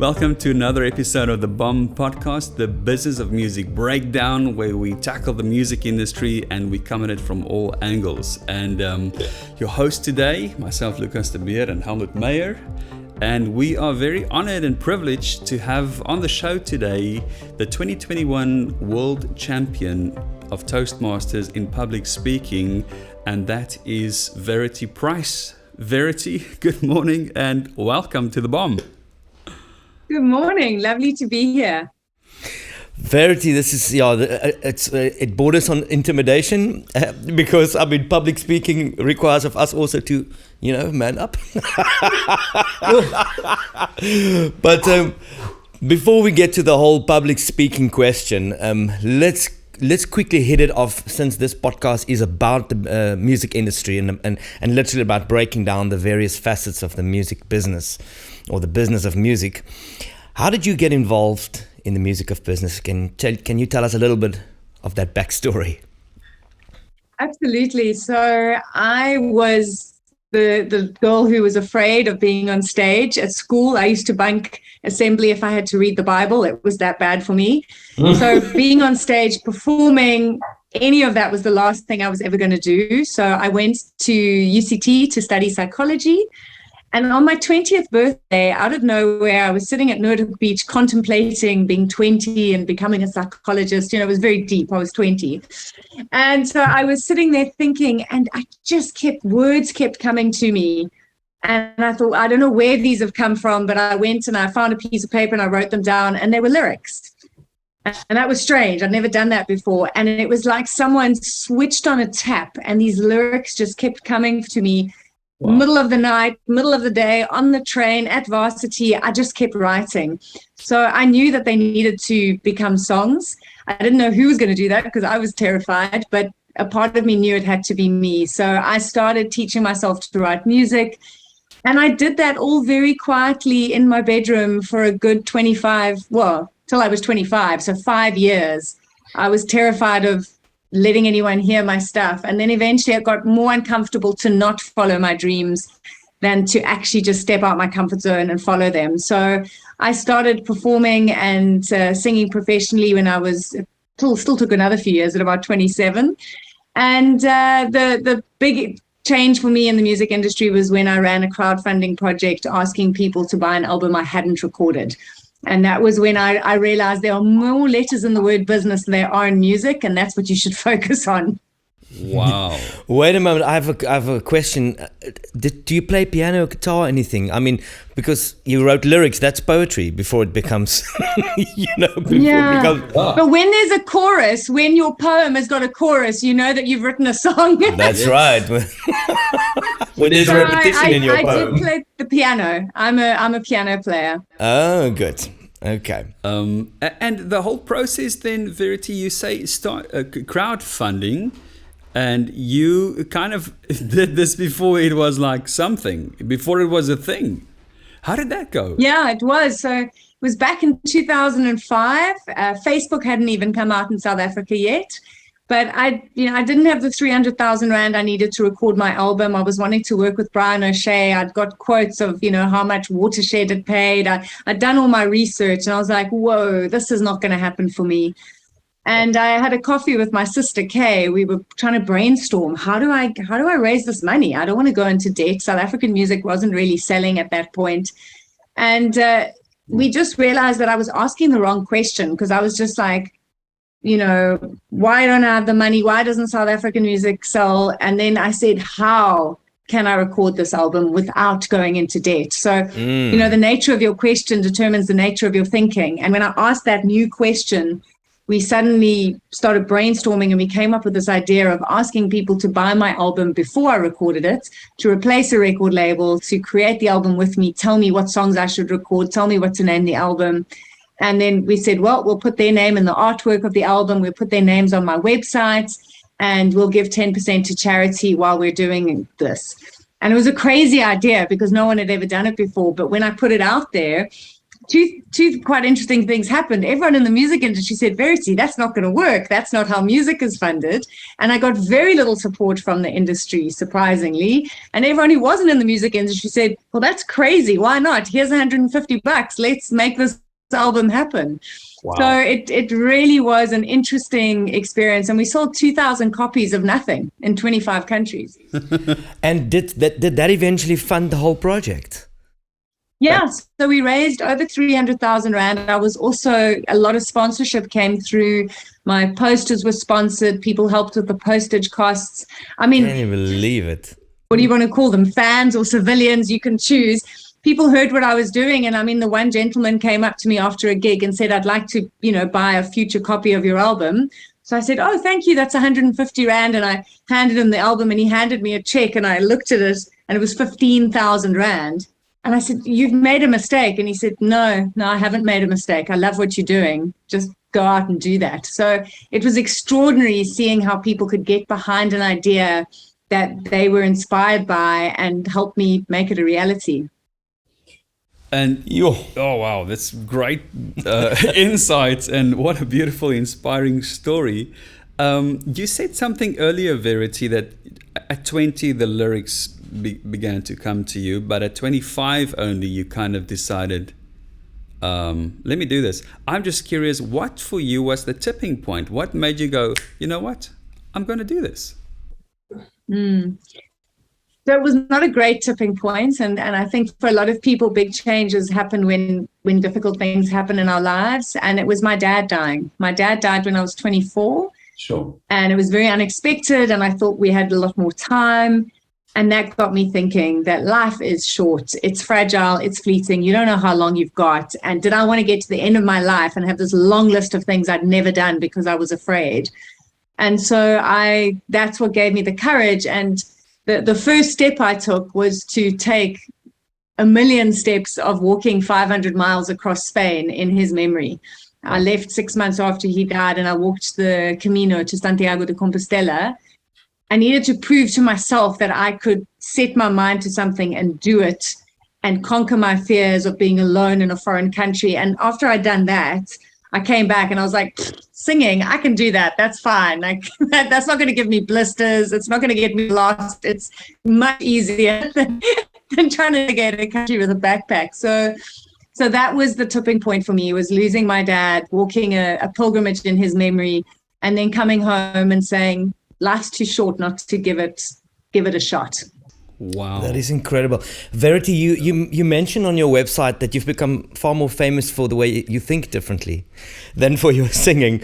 Welcome to another episode of the BOM podcast, the business of music breakdown, where we tackle the music industry and we come at it from all angles. And your host today, myself, Lucas de Beer and Helmut Meyer. And we are very honored and privileged to have on the show today the 2021 World Champion of Toastmasters in public speaking, and that is Verity Price. Verity, good morning and welcome to the BOM. Good morning. Lovely to be here. Verity, this is it borders on intimidation because public speaking requires of us also to man up. But before we get to the whole public speaking question, let's quickly hit it off, since this podcast is about the music industry and literally about breaking down the various facets of the music business or the business of music. How did you get involved in the music of business? Can you tell us a little bit of that backstory? Absolutely. So I was the girl who was afraid of being on stage at school. I used to bunk assembly if I had to read the Bible. It was that bad for me. So being on stage, performing, any of that was the last thing I was ever going to do. So I went to UCT to study psychology. And on my 20th birthday, out of nowhere, I was sitting at Noordhoek Beach contemplating being 20 and becoming a psychologist. It was very deep. I was 20. And so I was sitting there thinking, and words kept coming to me. And I thought, I don't know where these have come from, but I went and I found a piece of paper and I wrote them down, and they were lyrics. And that was strange. I'd never done that before. And it was like someone switched on a tap and these lyrics just kept coming to me. Wow. Middle of the night, middle of the day, on the train, at varsity, I just kept writing. So I knew that they needed to become songs. I didn't know who was going to do that because I was terrified, but a part of me knew it had to be me. So I started teaching myself to write music. And I did that all very quietly in my bedroom for a good till I was 25, so 5 years. I was terrified of letting anyone hear my stuff. And then eventually I got more uncomfortable to not follow my dreams than to actually just step out my comfort zone and follow them. So I started performing and singing professionally when I was, still took another few years, at about 27. And the big change for me in the music industry was when I ran a crowdfunding project asking people to buy an album I hadn't recorded. And that was when I realized there are more letters in the word business than there are in music, and that's what you should focus on. Wow. Wait a moment. I have a question. Do you play piano, guitar, anything? Because you wrote lyrics, that's poetry before it becomes, But when there's a chorus, when your poem has got a chorus, you know that you've written a song. That's right. When there's repetition in your poem. I do play the piano. I'm a piano player. Oh, good. Okay. And the whole process then, Verity, you say start crowdfunding, and you kind of did this before it was like something, before it was a thing. How did that go? Yeah, it was. So it was back in 2005. Facebook hadn't even come out in South Africa yet. But I didn't have the 300,000 Rand I needed to record my album. I was wanting to work with Brian O'Shea. I'd got quotes of, how much Watershed had paid. I'd done all my research and I was like, whoa, this is not going to happen for me. And I had a coffee with my sister, Kay. We were trying to brainstorm. How do I raise this money? I don't want to go into debt. South African music wasn't really selling at that point. And we just realized that I was asking the wrong question, because I was just like, why don't I have the money? Why doesn't South African music sell? And then I said, how can I record this album without going into debt? So, the nature of your question determines the nature of your thinking. And when I asked that new question, we suddenly started brainstorming and we came up with this idea of asking people to buy my album before I recorded it, to replace a record label, to create the album with me, tell me what songs I should record, tell me what to name the album. And then we said, well, we'll put their name in the artwork of the album. We'll put their names on my website and we'll give 10% to charity while we're doing this. And it was a crazy idea because no one had ever done it before. But when I put it out there two quite interesting things happened. Everyone in the music industry said, Verity, that's not going to work. That's not how music is funded. And I got very little support from the industry, surprisingly. And everyone who wasn't in the music industry said, well, that's crazy. Why not? Here's $150. Let's make this album happen. Wow. So it really was an interesting experience. And we sold 2,000 copies of nothing in 25 countries. And did that eventually fund the whole project? Yeah, so we raised over 300,000 Rand. I was also, a lot of sponsorship came through. My posters were sponsored. People helped with the postage costs. I mean, can't even believe it. What do you want to call them? Fans or civilians? You can choose. People heard what I was doing. And I mean, the one gentleman came up to me after a gig and said, I'd like to, buy a future copy of your album. So I said, oh, thank you. That's 150 Rand. And I handed him the album and he handed me a check and I looked at it and it was 15,000 Rand. And I said, you've made a mistake. And he said, no, I haven't made a mistake. I love what you're doing. Just go out and do that. So it was extraordinary seeing how people could get behind an idea that they were inspired by and help me make it a reality. And oh wow, that's great insights, and what a beautiful, inspiring story. You said something earlier, Verity, that at 20 the lyrics began to come to you, but at 25 only you kind of decided, let me do this. I'm just curious, what for you was the tipping point? What made you go, you know what, I'm going to do this? So it was not a great tipping point. And I think for a lot of people, big changes happen when difficult things happen in our lives. And it was my dad dying. My dad died when I was 24. Sure. And it was very unexpected. And I thought we had a lot more time. And that got me thinking that life is short. It's fragile. It's fleeting. You don't know how long you've got. And did I want to get to the end of my life and have this long list of things I'd never done because I was afraid? And so that's what gave me the courage. And the first step I took was to take 1 million steps of walking 500 miles across Spain in his memory. I left 6 months after he died and I walked the Camino to Santiago de Compostela. I needed to prove to myself that I could set my mind to something and do it and conquer my fears of being alone in a foreign country. And after I'd done that, I came back and I was like, singing, I can do that. That's fine. Like that's not going to give me blisters. It's not going to get me lost. It's much easier than trying to get a country with a backpack. So that was the tipping point for me, was losing my dad, walking a pilgrimage in his memory, and then coming home and saying, life's too short not to give it a shot. Wow. That is incredible. Verity, you mentioned on your website that you've become far more famous for the way you think differently than for your singing.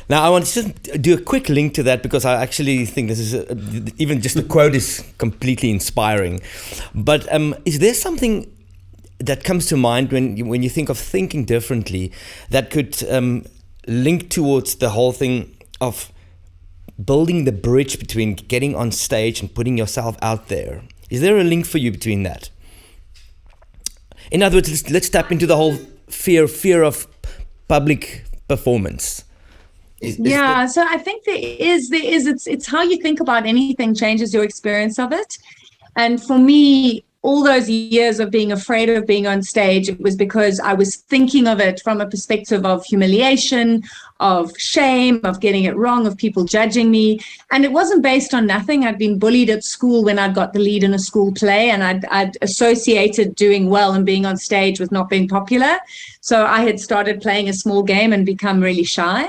Now, I want to just do a quick link to that because I actually think this is, even just the quote is completely inspiring. But is there something that comes to mind when you think of thinking differently that could link towards the whole thing of building the bridge between getting on stage and putting yourself out there? Is there a link for you between that? In other words, let's tap into the whole fear of public performance. So I think there is. It's how you think about anything changes your experience of it. And for me, all those years of being afraid of being on stage, it was because I was thinking of it from a perspective of humiliation, of shame, of getting it wrong, of people judging me. And it wasn't based on nothing. I'd been bullied at school when I got the lead in a school play, and I'd associated doing well and being on stage with not being popular. So I had started playing a small game and become really shy.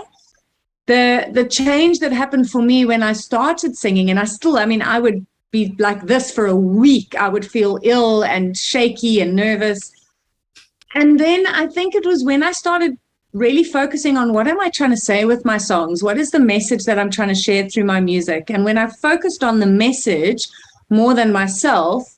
The change that happened for me when I started singing, and I would be like this for a week. I would feel ill and shaky and nervous. And then I think it was when I started really focusing on what am I trying to say with my songs? What is the message that I'm trying to share through my music? And when I focused on the message more than myself,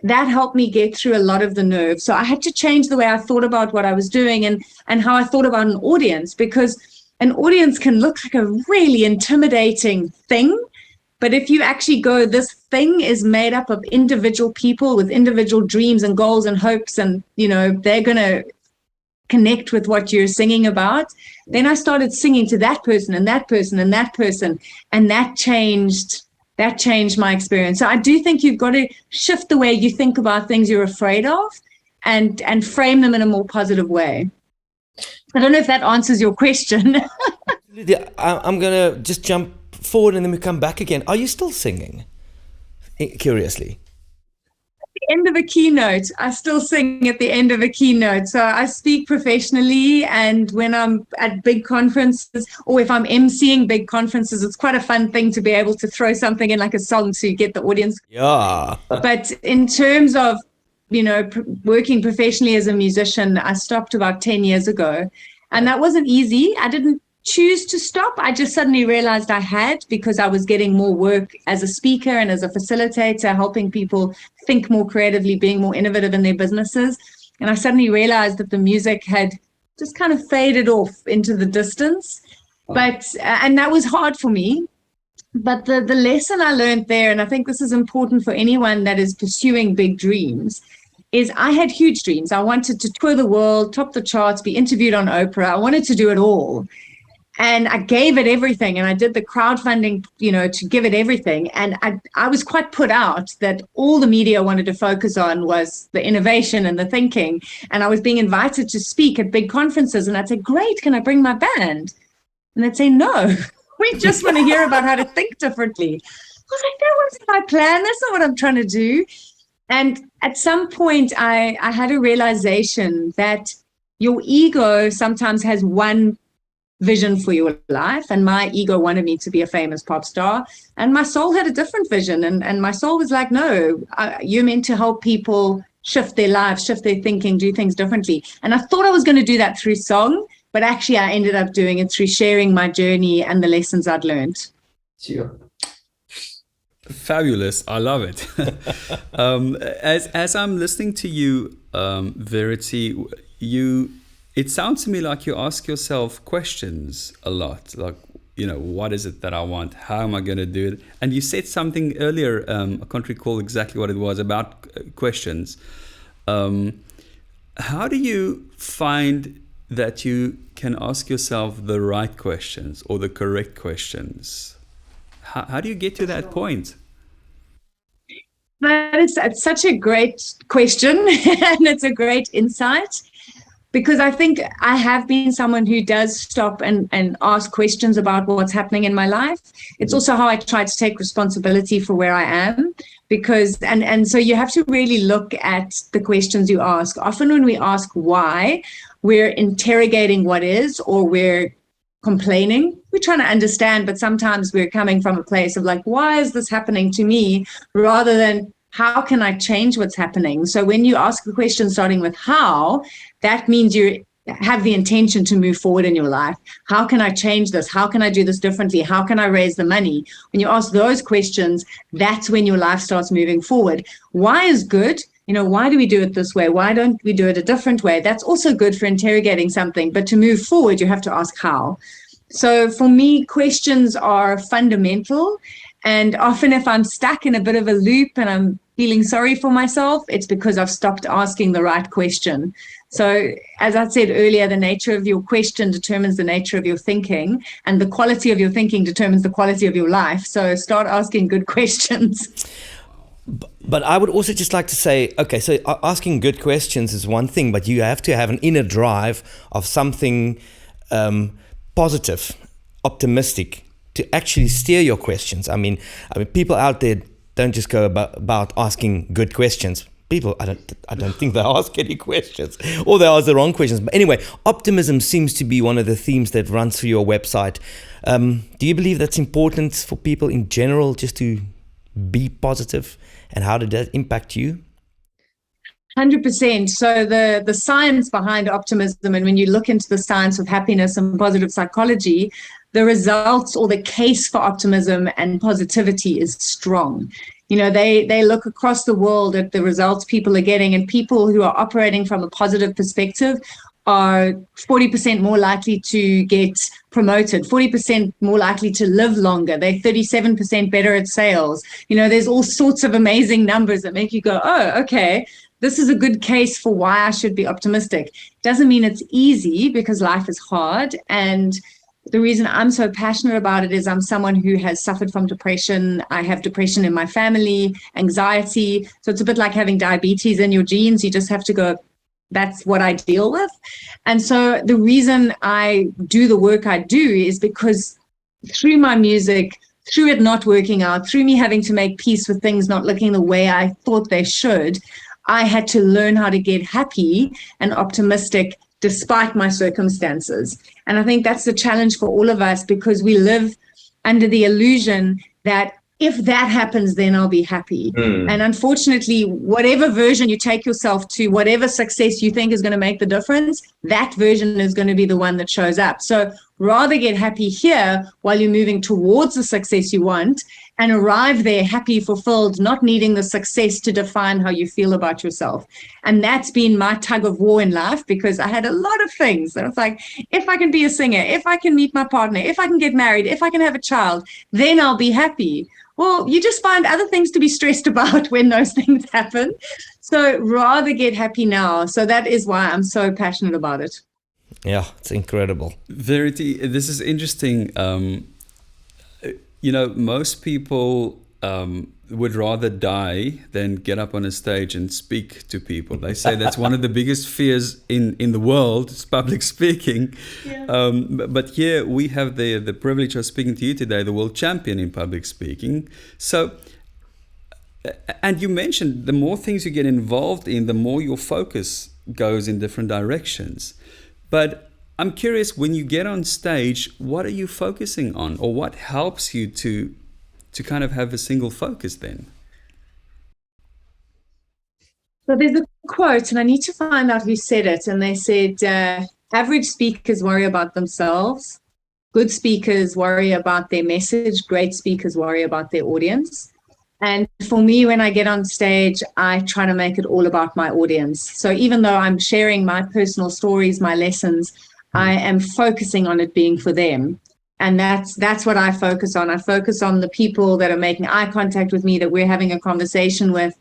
that helped me get through a lot of the nerves. So I had to change the way I thought about what I was doing and how I thought about an audience, because an audience can look like a really intimidating thing. But if you actually go, this thing is made up of individual people with individual dreams and goals and hopes, and, they're going to connect with what you're singing about. Then I started singing to that person and that person and that person, and that changed my experience. So I do think you've got to shift the way you think about things you're afraid of and frame them in a more positive way. I don't know if that answers your question. I'm going to just jump forward and then we come back again. Are you still singing? Curiously. End of a keynote, I still sing at the end of a keynote. So I speak professionally, and when I'm at big conferences, or if I'm emceeing big conferences, it's quite a fun thing to be able to throw something in like a song to get the audience. Yeah. But in terms of, working professionally as a musician, I stopped about 10 years ago, and that wasn't easy. I didn't choose to stop. I just suddenly realized I had, because I was getting more work as a speaker and as a facilitator, helping people think more creatively, being more innovative in their businesses. And I suddenly realized that the music had just kind of faded off into the distance. And that was hard for me. But the lesson I learned there, and I think this is important for anyone that is pursuing big dreams, is I had huge dreams. I wanted to tour the world, top the charts, be interviewed on Oprah. I wanted to do it all. And I gave it everything, and I did the crowdfunding, to give it everything. And I was quite put out that all the media wanted to focus on was the innovation and the thinking. And I was being invited to speak at big conferences, and I'd say, great, can I bring my band? And they'd say, no, we just want to hear about how to think differently. I was like, that wasn't my plan. That's not what I'm trying to do. And at some point, I had a realization that your ego sometimes has one vision for your life, and my ego wanted me to be a famous pop star, and my soul had a different vision, and my soul was like, no, you're meant to help people shift their lives, shift their thinking, do things differently. And I thought I was going to do that through song, but actually I ended up doing it through sharing my journey and the lessons I'd learned. Sure. Fabulous. I love it. As I'm listening to you, Verity, it sounds to me like you ask yourself questions a lot, like, what is it that I want? How am I going to do it? And you said something earlier, I can't recall exactly what it was, about questions. How do you find that you can ask yourself the right questions or the correct questions? How do you get to that point? It's such a great question, and it's a great insight. Because I think I have been someone who does stop and ask questions about what's happening in my life. It's also how I try to take responsibility for where I am. Because, and so you have to really look at the questions you ask. Often when we ask why, we're interrogating what is, or we're complaining. We're trying to understand, but sometimes we're coming from a place of like, why is this happening to me? Rather than, how can I change what's happening? So when you ask a question starting with how, that means you have the intention to move forward in your life. How can I change this? How can I do this differently? How can I raise the money? When you ask those questions, that's when your life starts moving forward. Why is good? Why do we do it this way? Why don't we do it a different way? That's also good for interrogating something. But to move forward, you have to ask how. So for me, questions are fundamental. And often if I'm stuck in a bit of a loop and I'm feeling sorry for myself, it's because I've stopped asking the right question. So as I said earlier, the nature of your question determines the nature of your thinking, and the quality of your thinking determines the quality of your life. So start asking good questions. But I would also just like to say, okay, so asking good questions is one thing, but you have to have an inner drive of something positive, optimistic, to actually steer your questions. I mean, people out there don't just go about asking good questions. People, I don't think they ask any questions, or they ask the wrong questions. But anyway, optimism seems to be one of the themes that runs through your website. Do you believe that's important for people in general, just to be positive? And how did that impact you? 100%. So the science behind optimism, and when you look into the science of happiness and positive psychology, the results or the case for optimism and positivity is strong. They look across the world at the results people are getting, and people who are operating from a positive perspective are 40% more likely to get promoted, 40% more likely to live longer. They're 37% better at sales. There's all sorts of amazing numbers that make you go, oh, okay, this is a good case for why I should be optimistic. Doesn't mean it's easy, because life is hard. And the reason I'm so passionate about it is I'm someone who has suffered from depression. I have depression in my family, anxiety. So it's a bit like having diabetes in your genes. You just have to go that's what I deal with. And so the reason I do the work I do is because through my music, through it not working out, through me having to make peace with things not looking the way I thought they should, I had to learn how to get happy and optimistic despite my circumstances. And I think that's the challenge for all of us, because we live under the illusion that if that happens, then I'll be happy. And unfortunately, whatever version you take yourself to, whatever success you think is going to make the difference, that version is going to be the one that shows up. So rather get happy here while you're moving towards the success you want, and arrive there happy, fulfilled, not needing the success to define how you feel about yourself. And that's been my tug of war in life, because I had a lot of things. And it's like, if I can be a singer, if I can meet my partner, if I can get married, if I can have a child, then I'll be happy. Well, you just find other things to be stressed about when those things happen. So rather get happy now. So that is why I'm so passionate about it. Yeah, it's incredible. Verity, this is interesting. Most people would rather die than get up on a stage and speak to people. They say that's one of the biggest fears in the world, is public speaking. Yeah. But here we have the privilege of speaking to you today, the world champion in public speaking. So, and you mentioned the more things you get involved in, the more your focus goes in different directions. But I'm curious, when you get on stage, what are you focusing on, or what helps you to kind of have a single focus then? So there's a quote, and I need to find out who said it. And they said, average speakers worry about themselves. Good speakers worry about their message. Great speakers worry about their audience. And for me, when I get on stage, I try to make it all about my audience. So even though I'm sharing my personal stories, my lessons, I am focusing on it being for them. And that's what I focus on. I focus on the people that are making eye contact with me, that we're having a conversation with.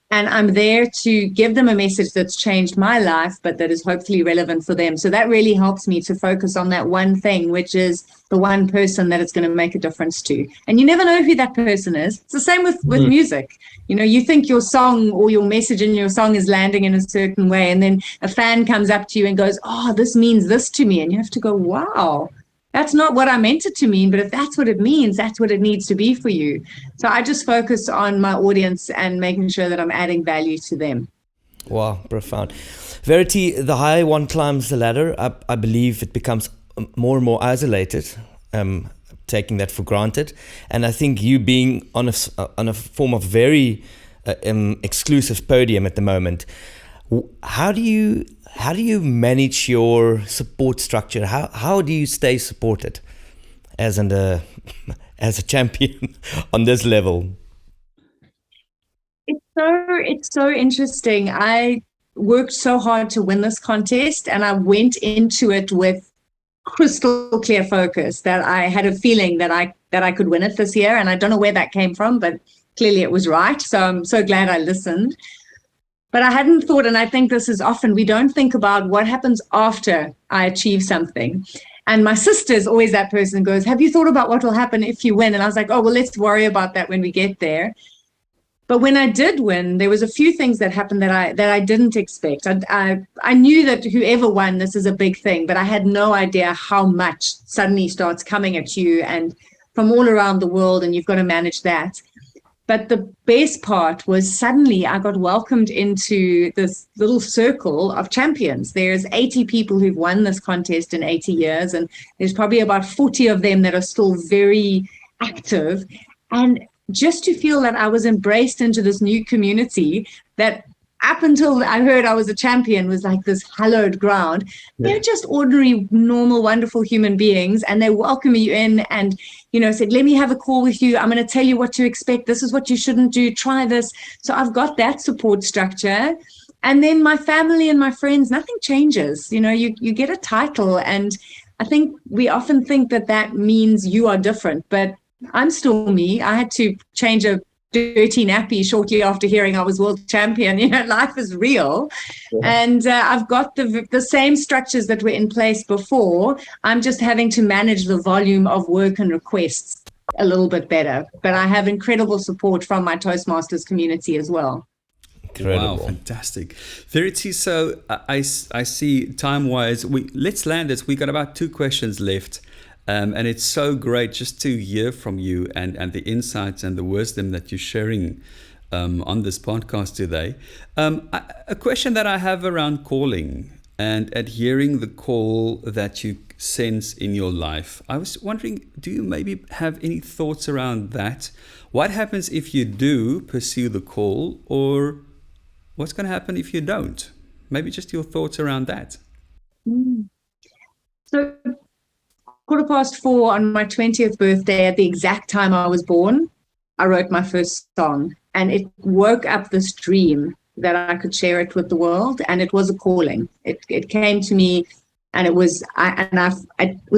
And I'm there to give them a message that's changed my life, but that is hopefully relevant for them. So that really helps me to focus on that one thing, which is the one person that it's going to make a difference to. And you never know who that person is. It's the same with music. You think your song or your message in your song is landing in a certain way, and then a fan comes up to you and goes, oh, this means this to me. And you have to go, wow, that's not what I meant it to mean, but if that's what it means, that's what it needs to be for you. So I just focus on my audience and making sure that I'm adding value to them. Wow, profound. Verity, the higher one climbs the ladder, I believe it becomes more and more isolated, taking that for granted. And I think you being on a form of very exclusive podium at the moment, how do you manage your support structure? How do you stay supported as a champion on this level? It's so interesting. I worked so hard to win this contest, and I went into it with crystal clear focus that I had a feeling that I could win it this year. And I don't know where that came from, but clearly it was right. So I'm so glad I listened. But I hadn't thought, and I think this is often, we don't think about what happens after I achieve something. And my sister's always that person who goes, have you thought about what will happen if you win? And I was like, oh, well, let's worry about that when we get there. But when I did win, there was a few things that happened that I didn't expect. I knew that whoever won, this is a big thing, but I had no idea how much suddenly starts coming at you and from all around the world, and you've got to manage that. But the best part was suddenly I got welcomed into this little circle of champions. There's 80 people who've won this contest in 80 years, and there's probably about 40 of them that are still very active. And just to feel that I was embraced into this new community that up until I heard I was a champion was like this hallowed ground. Yeah. They're just ordinary, normal, wonderful human beings, and they welcome you in and, said, let me have a call with you. I'm going to tell you what to expect. This is what you shouldn't do. Try this. So I've got that support structure. And then my family and my friends, nothing changes. You get a title, and I think we often think that means you are different, but I'm still me. I had to change a dirty nappy shortly after hearing I was world champion. Life is real. Yeah. And I've got the same structures that were in place before. I'm just having to manage the volume of work and requests a little bit better. But I have incredible support from my Toastmasters community as well. Incredible. Wow, fantastic. Verity, so I see time-wise, let's land this. We got about 2 questions left. And it's so great just to hear from you and the insights and the wisdom that you're sharing on this podcast today. A question that I have around calling and adhering the call that you sense in your life. I was wondering, do you maybe have any thoughts around that? What happens if you do pursue the call, or what's going to happen if you don't? Maybe just your thoughts around that. So 4:15 on my 20th birthday, at the exact time I was born, I wrote my first song, and it woke up this dream that I could share it with the world, and it was a calling. It came to me, and it was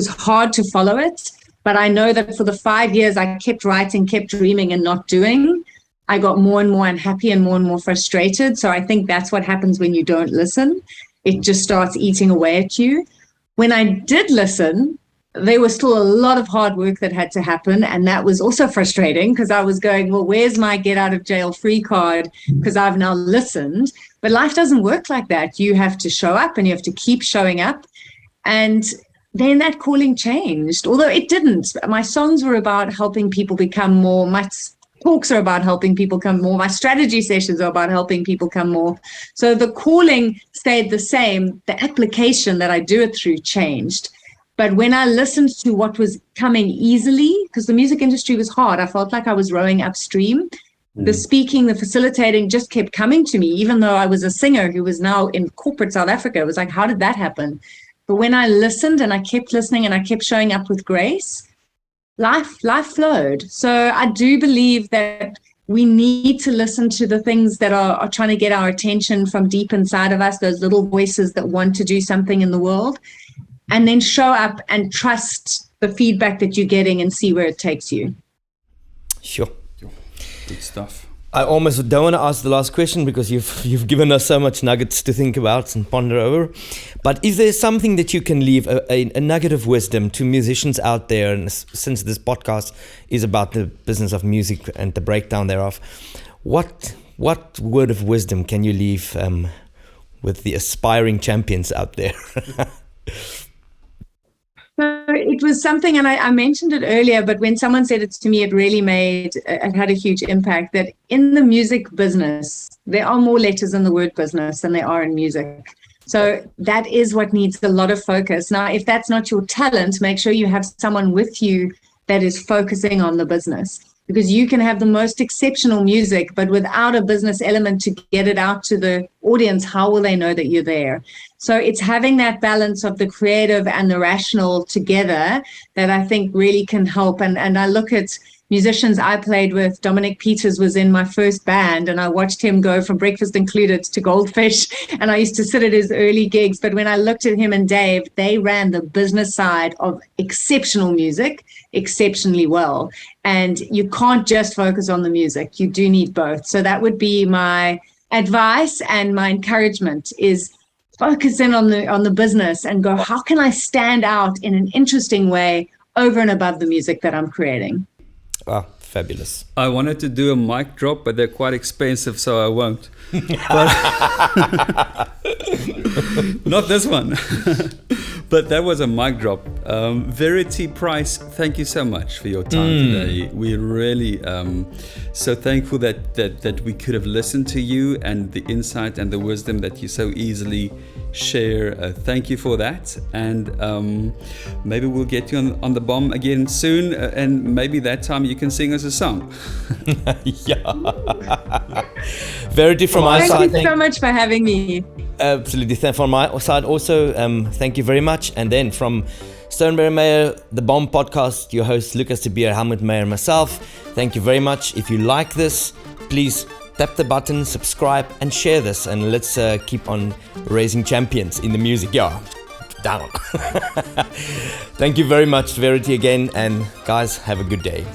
hard to follow it, but I know that for the 5 years I kept writing, kept dreaming, and not doing, I got more and more unhappy and more frustrated. So I think that's what happens when you don't listen. It just starts eating away at you. When I did listen, there was still a lot of hard work that had to happen. And that was also frustrating, because I was going, well, where's my get out of jail free card? Because I've now listened. But life doesn't work like that. You have to show up, and you have to keep showing up. And then that calling changed, although it didn't. My songs were about helping people become more. My talks are about helping people come more. My strategy sessions are about helping people come more. So the calling stayed the same. The application that I do it through changed. But when I listened to what was coming easily, because the music industry was hard, I felt like I was rowing upstream. The speaking, the facilitating just kept coming to me, even though I was a singer who was now in corporate South Africa. It was like, how did that happen? But when I listened, and I kept listening, and I kept showing up with grace, life flowed. So I do believe that we need to listen to the things that are trying to get our attention from deep inside of us, those little voices that want to do something in the world. And then show up and trust the feedback that you're getting and see where it takes you. Sure. Good stuff. I almost don't want to ask the last question, because you've given us so much nuggets to think about and ponder over. But is there something that you can leave, a nugget of wisdom to musicians out there? And since this podcast is about the business of music and the breakdown thereof, what word of wisdom can you leave with the aspiring champions out there? So it was something, and I mentioned it earlier, but when someone said it to me, it had a huge impact, that in the music business, there are more letters in the word business than there are in music. So that is what needs a lot of focus. Now, if that's not your talent, make sure you have someone with you that is focusing on the business, because you can have the most exceptional music, but without a business element to get it out to the audience, how will they know that you're there? So it's having that balance of the creative and the rational together that I think really can help. And I look at musicians I played with. Dominic Peters was in my first band, and I watched him go from Breakfast Included to Goldfish, and I used to sit at his early gigs. But when I looked at him and Dave, they ran the business side of exceptional music exceptionally well. And you can't just focus on the music. You do need both. So that would be my advice, and my encouragement is focus in on the business and go, how can I stand out in an interesting way over and above the music that I'm creating? Ah, fabulous. I wanted to do a mic drop, but they're quite expensive, so I won't. Not this one. But that was a mic drop. Verity Price, thank you so much for your time today. We're really so thankful that we could have listened to you, and the insight and the wisdom that you so easily share. Thank you for that. And maybe we'll get you on the bomb again soon, and maybe that time you can sing us a song. Yeah. Verity, from my side, thank you so much for having me. Absolutely. From my side also, thank you very much. And then from Stoneberry Mayer, the Bomb Podcast, your host Lucas de Beer, Helmut Meyer, and myself, thank you very much. If you like this, please tap the button, subscribe, and share this, and let's keep on raising champions in the music. Yeah, down. Thank you very much, Verity, again, and guys, have a good day.